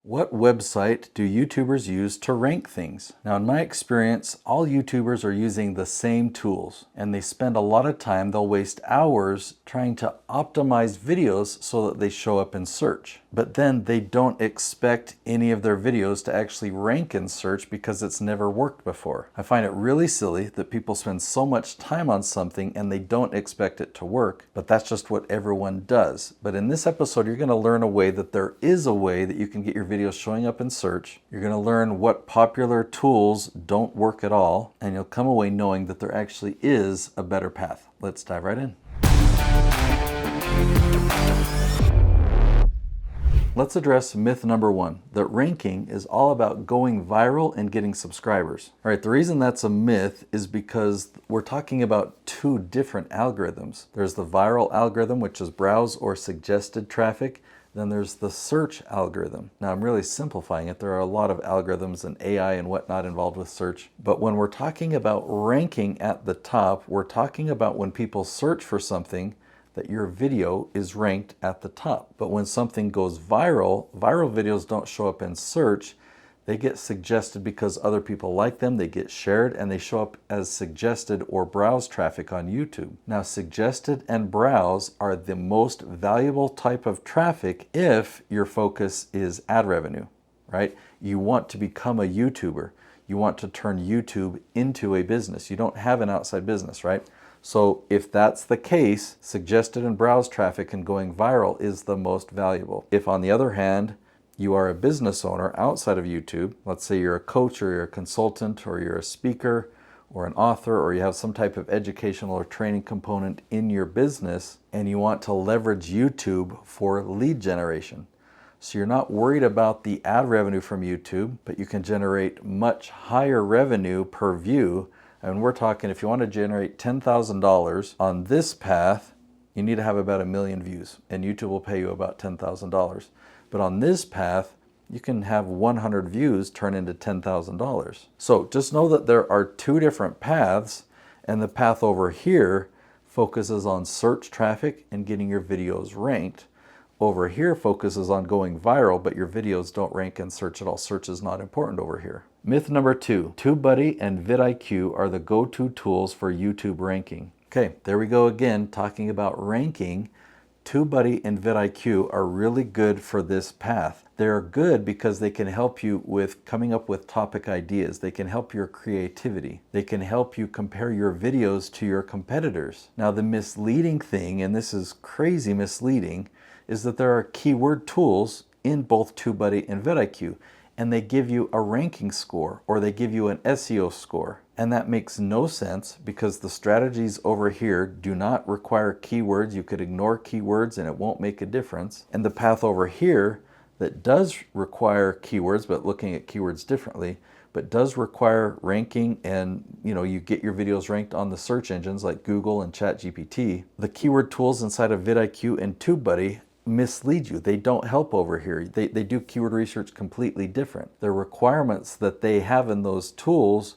What website do YouTubers use to rank things? Now, in my experience, all YouTubers are using the same tools, and they spend a lot of time, they'll waste hours trying to optimize videos so that they show up in search. But then they don't expect any of their videos to actually rank in search because it's never worked before. I find it really silly that people spend so much time on something and they don't expect it to work, but that's just what everyone does. But in this episode, you're going to learn a way that there is a way that you can get your videos showing up in search. You're going to learn what popular tools don't work at all, and you'll come away knowing that there actually is a better path. Let's dive right in. Let's address myth number one, that ranking is all about going viral and getting subscribers. All right, the reason that's a myth is because we're talking about two different algorithms. There's the viral algorithm, which is browse or suggested traffic. Then there's the search algorithm. Now, I'm really simplifying it. There are a lot of algorithms and AI and whatnot involved with search. But when we're talking about ranking at the top, we're talking about when people search for something, that your video is ranked at the top. But when something goes viral, viral videos don't show up in search. They get suggested because other people like them, they get shared, and they show up as suggested or browse traffic on YouTube. Now, suggested and browse are the most valuable type of traffic if your focus is ad revenue, right? You want to become a YouTuber. You want to turn YouTube into a business. You don't have an outside business, right? So if that's the case, suggested and browse traffic and going viral is the most valuable. If, on the other hand, you are a business owner outside of YouTube, let's say you're a coach or you're a consultant or you're a speaker or an author, or you have some type of educational or training component in your business and you want to leverage YouTube for lead generation. So you're not worried about the ad revenue from YouTube, but you can generate much higher revenue per view. And we're talking, if you want to generate $10,000 on this path, you need to have about 1 million views, and YouTube will pay you about $10,000. But on this path, you can have 100 views turn into $10,000. So just know that there are two different paths, and the path over here focuses on search traffic and getting your videos ranked. Over here focuses on going viral, but your videos don't rank in search at all. Search is not important over here. Myth number two, TubeBuddy and vidIQ are the go-to tools for YouTube ranking. Okay, there we go again, talking about ranking. TubeBuddy and vidIQ are really good for this path. They're good because they can help you with coming up with topic ideas. They can help your creativity. They can help you compare your videos to your competitors. Now, the misleading thing, and this is crazy misleading, is that there are keyword tools in both TubeBuddy and vidIQ, and they give you a ranking score or they give you an SEO score. And that makes no sense because the strategies over here do not require keywords. You could ignore keywords and it won't make a difference. And the path over here that does require keywords, but looking at keywords differently, but does require ranking, and you get your videos ranked on the search engines like Google and ChatGPT. The keyword tools inside of vidIQ and TubeBuddy mislead you. They don't help over here. They do keyword research completely different. The requirements that they have in those tools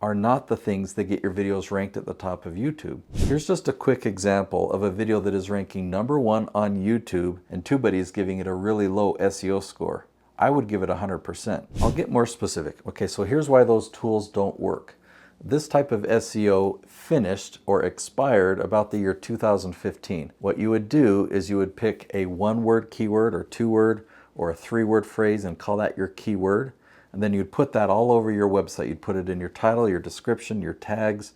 are not the things that get your videos ranked at the top of YouTube. Here's just a quick example of a video that is ranking #1 on YouTube, and TubeBuddy is giving it a really low SEO score. I would give it 100%. I'll get more specific. Okay, so here's why those tools don't work. This type of SEO finished or expired about the year 2015. What you would do is you would pick a 1-word keyword or 2-word or a 3-word phrase and call that your keyword. And then you'd put that all over your website. You'd put it in your title, your description, your tags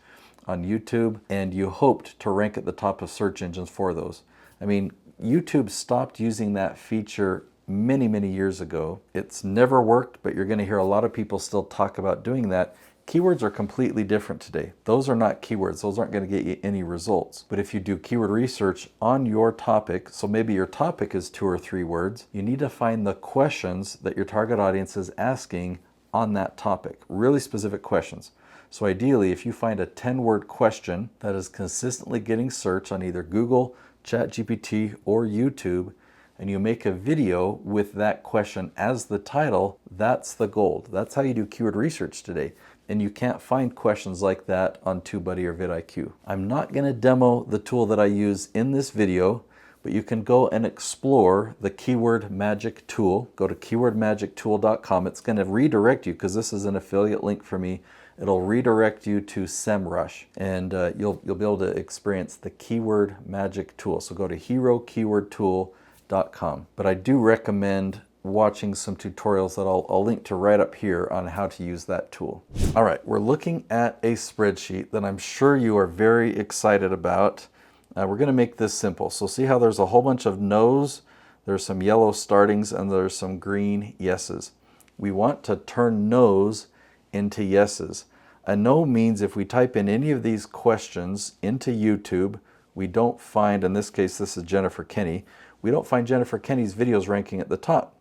on YouTube, and you hoped to rank at the top of search engines for those. I mean, YouTube stopped using that feature many, many years ago. It's never worked, but you're going to hear a lot of people still talk about doing that. Keywords are completely different today. Those are not keywords. Those aren't going to get you any results. But if you do keyword research on your topic, so maybe your topic is 2 or 3 words, you need to find the questions that your target audience is asking on that topic. Really specific questions. So ideally, if you find a 10-word question that is consistently getting searched on either Google, ChatGPT, or YouTube, and you make a video with that question as the title, that's the gold. That's how you do keyword research today. And you can't find questions like that on TubeBuddy or vidIQ. I'm not going to demo the tool that I use in this video, but you can go and explore the Keyword Magic Tool. Go to keywordmagictool.com. It's going to redirect you, because this is an affiliate link for me. It'll redirect you to SEMrush, and you'll be able to experience the Keyword Magic Tool. So go to herokeywordtool.com. But I do recommend watching some tutorials that I'll link to right up here on how to use that tool. All right, we're looking at a spreadsheet that I'm sure you are very excited about. We're going to make this simple. So see how there's a whole bunch of no's, there's some yellow startings, and there's some green yeses. We want to turn no's into yeses. A no means if we type in any of these questions into YouTube, we don't find, in this case this is Jennifer Kenny, we don't find Jennifer Kenny's videos ranking at the top.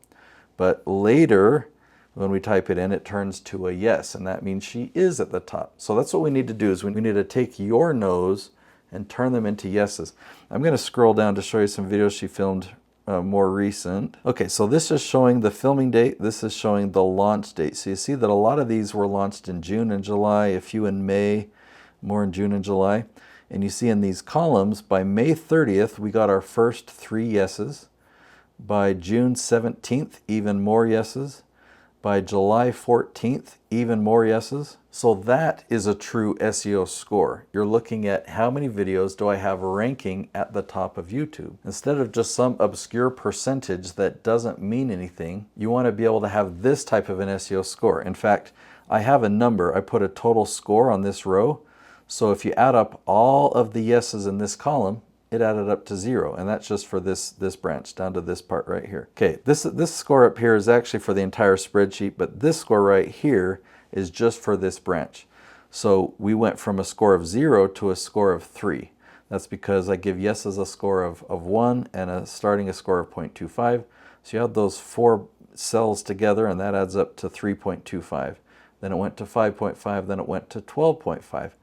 But later, when we type it in, it turns to a yes, and that means she is at the top. So that's what we need to do, is we need to take your no's and turn them into yeses. I'm going to scroll down to show you some videos she filmed more recent. Okay, so this is showing the filming date. This is showing the launch date. So you see that a lot of these were launched in June and July, a few in May, more in June and July. And you see in these columns, by May 30th, we got our first 3 yeses. By June 17th, even more yeses. By July 14th, even more yeses. So that is a true SEO score. You're looking at how many videos do I have ranking at the top of YouTube. Instead of just some obscure percentage that doesn't mean anything, you want to be able to have this type of an SEO score. In fact, I have a number. I put a total score on this row. So if you add up all of the yeses in this column, it added up to 0, and that's just for this branch down to this part right here. Okay, this score up here is actually for the entire spreadsheet, but this score right here is just for this branch. So we went from a score of 0 to a score of 3. That's because I give yeses a score of 1 and starting a score of 0.25. So you add those 4 cells together, and that adds up to 3.25. Then it went to 5.5, then it went to 12.5.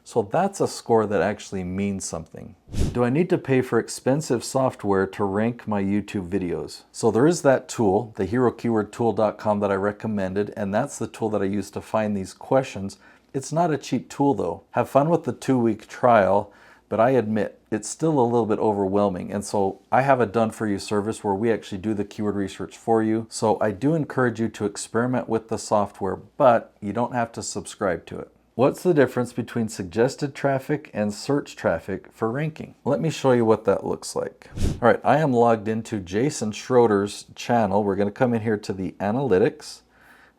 So that's a score that actually means something. Do I need to pay for expensive software to rank my YouTube videos? So there is that tool, the herokeywordtool.com, that I recommended, and that's the tool that I use to find these questions. It's not a cheap tool though. Have fun with the 2-week trial, but I admit it's still a little bit overwhelming. And so I have a done-for-you service where we actually do the keyword research for you. So I do encourage you to experiment with the software, but you don't have to subscribe to it. What's the difference between suggested traffic and search traffic for ranking? Let me show you what that looks like. All right, I am logged into Jason Schroeder's channel. We're going to come in here to the analytics,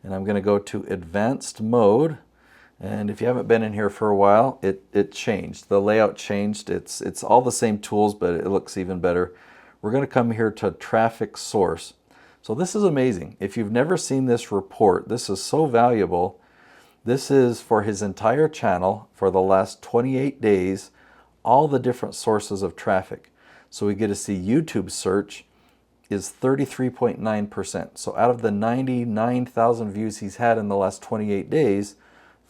and I'm going to go to advanced mode. And if you haven't been in here for a while, it changed. The layout changed. It's all the same tools, but it looks even better. We're going to come here to traffic source. So this is amazing. If you've never seen this report, this is so valuable. This is for his entire channel for the last 28 days, all the different sources of traffic. So we get to see YouTube search is 33.9%. So out of the 99,000 views he's had in the last 28 days,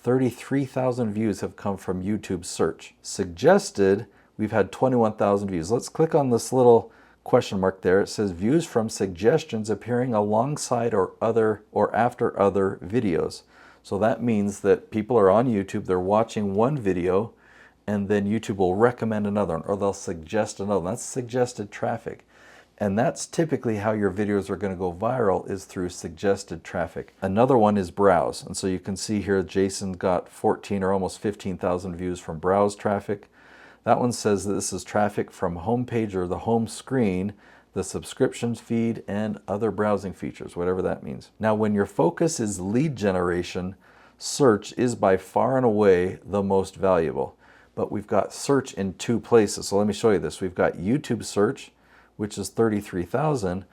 33,000 views have come from YouTube search. Suggested, we've had 21,000 views. Let's click on this little question mark there. It says views from suggestions appearing alongside or after other videos. So that means that people are on YouTube, they're watching one video, and then YouTube will recommend another one, or they'll suggest another one. That's suggested traffic. And that's typically how your videos are going to go viral, is through suggested traffic. Another one is browse. And so you can see here Jason got 14 or almost 15,000 views from browse traffic. That one says that this is traffic from homepage or the home screen, the subscriptions feed, and other browsing features, whatever that means. Now, when your focus is lead generation, search is by far and away the most valuable. But we've got search in 2 places. So let me show you this. We've got YouTube search, which is 33,000,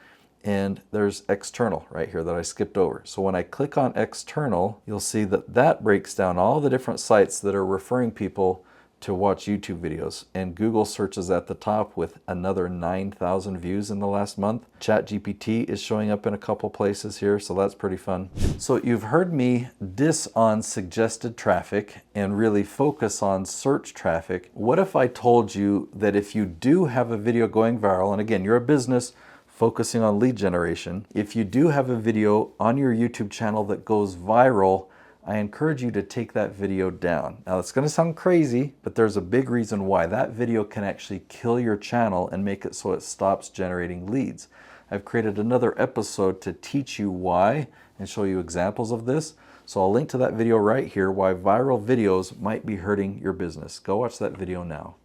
and there's external right here that I skipped over. So when I click on external, you'll see that that breaks down all the different sites that are referring people to watch YouTube videos, and Google search is at the top with another 9,000 views in the last month. ChatGPT is showing up in a couple places here, so that's pretty fun. So you've heard me diss on suggested traffic and really focus on search traffic. What if I told you that if you do have a video going viral, and again, you're a business focusing on lead generation, if you do have a video on your YouTube channel that goes viral, I encourage you to take that video down. Now it's going to sound crazy, but there's a big reason why. That video can actually kill your channel and make it so it stops generating leads. I've created another episode to teach you why and show you examples of this. So I'll link to that video right here, why viral videos might be hurting your business. Go watch that video now.